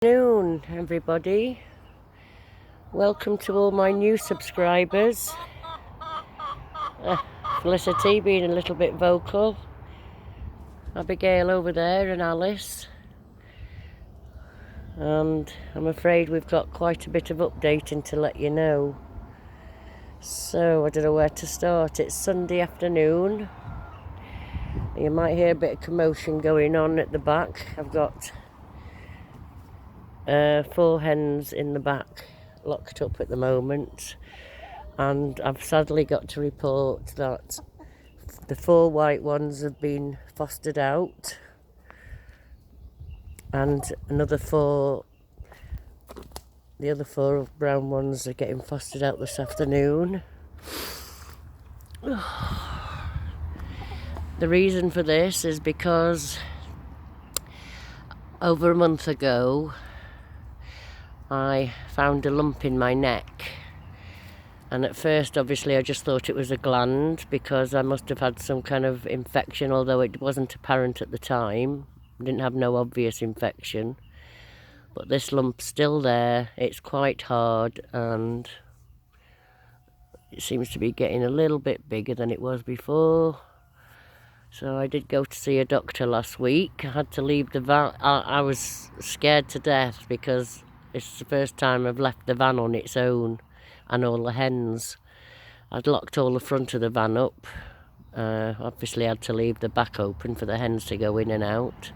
Good afternoon, everybody. Welcome to all my new subscribers. Felicity being a little bit vocal, Abigail over there, and Alice. And I'm afraid we've got quite a bit of updating to let you know. So I don't know where to start. It's Sunday afternoon. You might hear a bit of commotion going on at the back. I've got 4 hens in the back locked up at the moment, and I've sadly got to report that the 4 white ones have been fostered out, and the other 4 brown ones are getting fostered out this afternoon. The reason for this is because over a month ago I found a lump in my neck, and at first obviously I just thought it was a gland because I must have had some kind of infection, although it wasn't apparent at the time. I didn't have no obvious infection, but this lump's still there. It's quite hard and it seems to be getting a little bit bigger than it was before. So I did go to see a doctor last week. I had to leave the van. I was scared to death because it's the first time I've left the van on its own and all the hens. I'd locked all the front of the van up. Obviously I had to leave the back open for the hens to go in and out.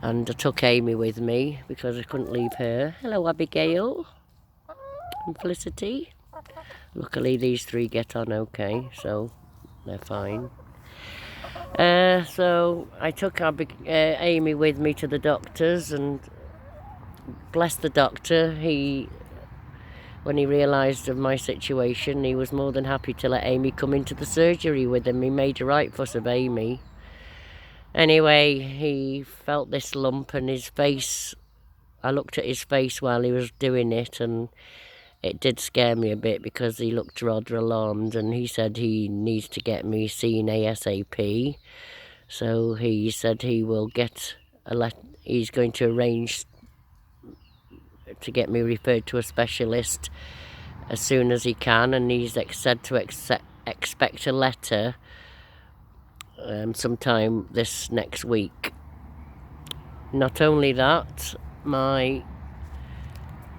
And I took Amy with me because I couldn't leave her. Hello, Abigail and Felicity. Luckily these 3 get on okay, so they're fine. So I took Amy with me to the doctor's, and bless the doctor, when he realised of my situation, he was more than happy to let Amy come into the surgery with him. He made a right fuss of Amy. Anyway, he felt this lump, and his face, I looked at his face while he was doing it, and it did scare me a bit because he looked rather alarmed, and he said he needs to get me seen ASAP. So he said he will get he's going to arrange to get me referred to a specialist as soon as he can, and he's said to expect a letter sometime this next week. Not only that,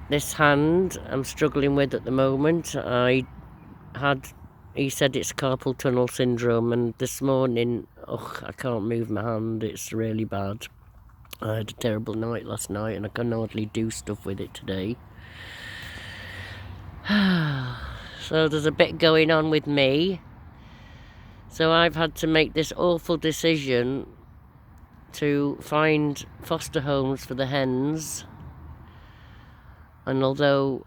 this hand I'm struggling with at the moment. He said it's carpal tunnel syndrome, and this morning, I can't move my hand. It's really bad. I had a terrible night last night, and I can hardly do stuff with it today. So there's a bit going on with me. So I've had to make this awful decision to find foster homes for the hens. And although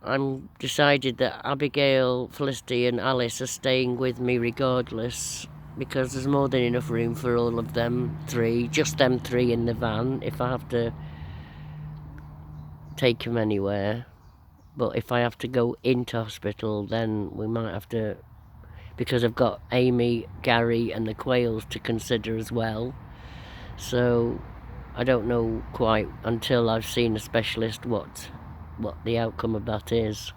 I'm decided that Abigail, Felicity and Alice are staying with me regardless, because there's more than enough room for all of them 3, just them 3 in the van if I have to take them anywhere. But if I have to go into hospital, then we might have to, because I've got Amy, Gary and the quails to consider as well. So I don't know quite until I've seen a specialist what the outcome of that is.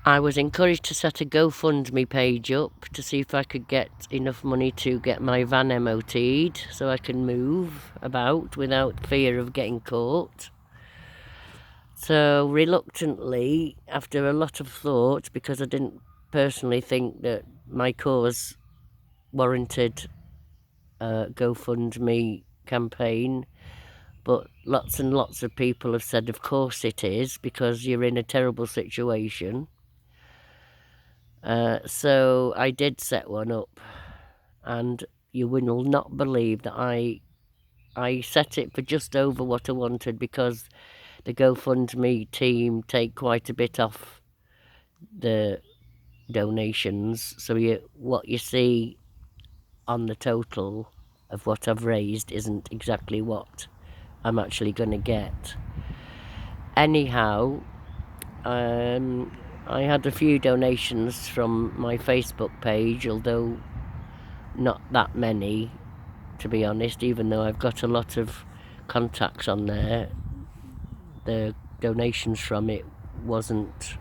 I was encouraged to set a GoFundMe page up to see if I could get enough money to get my van MOT'd so I can move about without fear of getting caught. So reluctantly, after a lot of thought, because I didn't personally think that my cause warranted a GoFundMe campaign, but lots and lots of people have said of course it is, because you're in a terrible situation. So I did set one up, and you will not believe that I set it for just over what I wanted, because the GoFundMe team take quite a bit off the donations. So what you see on the total of what I've raised isn't exactly what I'm actually going to get. Anyhow, I had a few donations from my Facebook page, although not that many, to be honest, even though I've got a lot of contacts on there. The donations from it wasn't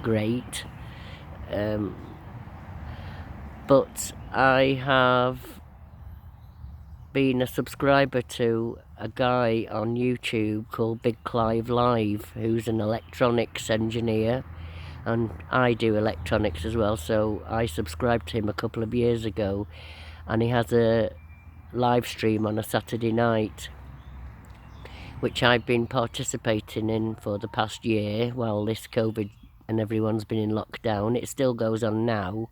great. But I have been a subscriber to a guy on YouTube called BigCliveLive, who's an electronics engineer, and I do electronics as well, so I subscribed to him a couple of years ago, and he has a live stream on a Saturday night, which I've been participating in for the past year while this COVID and everyone's been in lockdown. It still goes on now.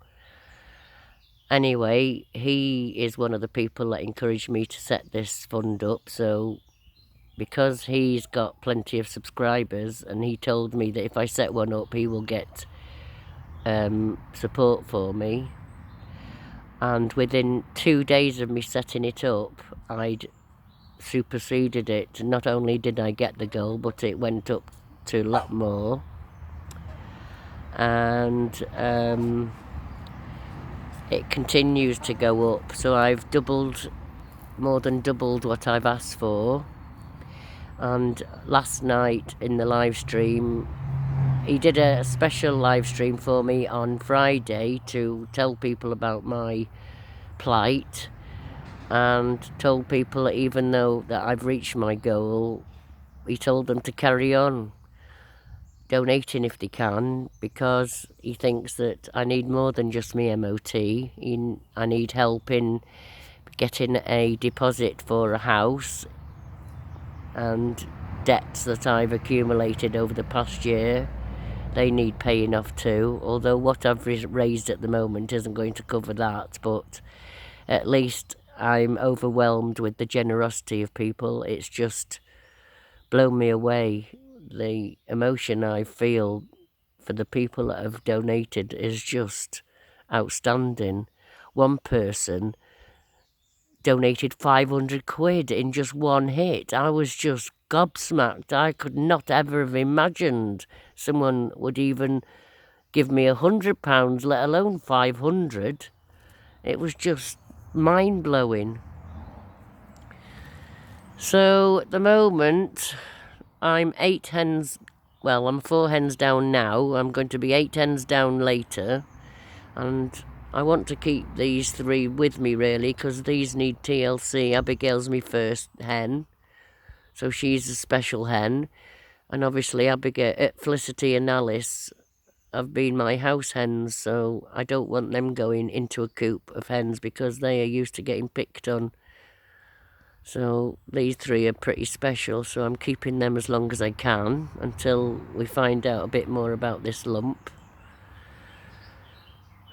Anyway, he is one of the people that encouraged me to set this fund up, so because he's got plenty of subscribers, and he told me that if I set one up he will get support for me, and within 2 days of me setting it up I'd superseded it. Not only did I get the goal, but it went up to a lot more, and it continues to go up, so I've more than doubled what I've asked for. And last night in the live stream, he did a special live stream for me on Friday to tell people about my plight, and told people that even though that I've reached my goal, he told them to carry on donating if they can, because he thinks that I need more than just my MOT. I need help in getting a deposit for a house, and debts that I've accumulated over the past year, they need paying off too, although what I've raised at the moment isn't going to cover that, but at least I'm overwhelmed with the generosity of people. It's just blown me away. The emotion I feel for the people that have donated is just outstanding. One person donated 500 quid in just one hit. I was just gobsmacked. I could not ever have imagined someone would even give me £100, let alone 500. It was just mind-blowing. So at the moment I'm 8 hens, well, I'm 4 hens down now. I'm going to be 8 hens down later, and I want to keep these 3 with me really, because these need TLC. Abigail's my first hen, so she's a special hen, and obviously Abigail, Felicity and Alice have been my house hens, so I don't want them going into a coop of hens because they are used to getting picked on. So these 3 are pretty special, so I'm keeping them as long as I can until we find out a bit more about this lump.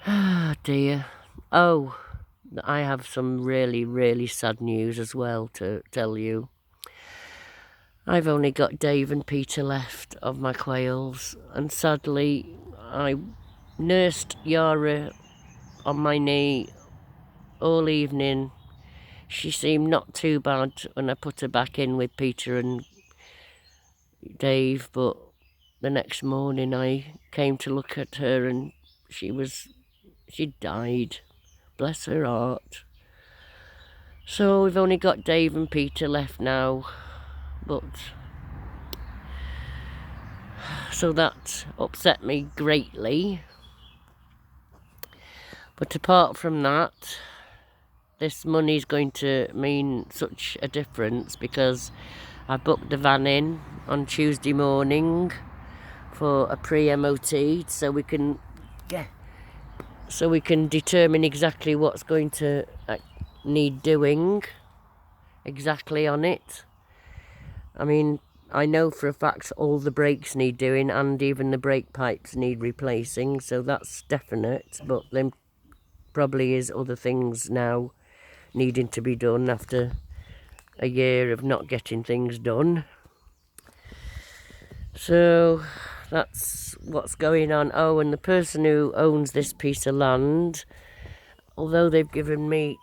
Ah, dear. Oh, I have some really, really sad news as well to tell you. I've only got Dave and Peter left of my quails, and sadly I nursed Yara on my knee all evening. She seemed not too bad when I put her back in with Peter and Dave, but the next morning I came to look at her and she'd died. Bless her heart. So we've only got Dave and Peter left now, but so that upset me greatly. But apart from that, this money's going to mean such a difference, because I booked the van in on Tuesday morning for a pre-MOT, so we can determine exactly what's going to need doing exactly on it. I mean, I know for a fact all the brakes need doing, and even the brake pipes need replacing, so that's definite, but there probably is other things now needing to be done after a year of not getting things done. So that's what's going on. Oh, and the person who owns this piece of land, although they've given me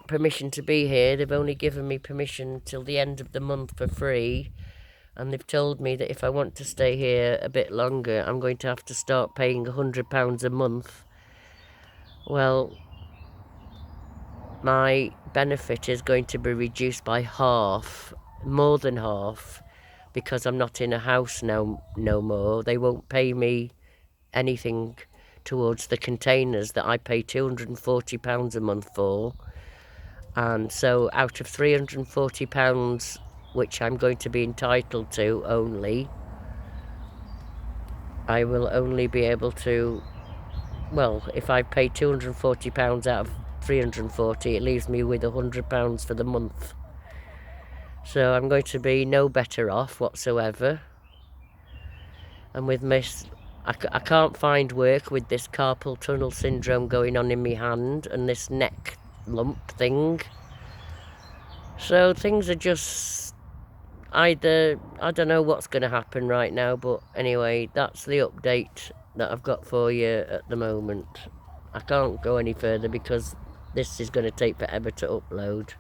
permission to be here, they've only given me permission till the end of the month for free, and they've told me that if I want to stay here a bit longer, I'm going to have to start paying £100 a month Well, my benefit is going to be reduced by half, more than half, because I'm not in a house no more. They won't pay me anything towards the containers that I pay £240 a month for. And so out of £340, which I'm going to be entitled to only, I will only be able to, well, if I pay £240 out of 340, it leaves me with £100 for the month. So I'm going to be no better off whatsoever. And with this, I can't find work with this carpal tunnel syndrome going on in my hand and this neck lump thing. So things are just either, I don't know what's going to happen right now, but anyway, that's the update that I've got for you at the moment. I can't go any further because this is going to take forever to upload.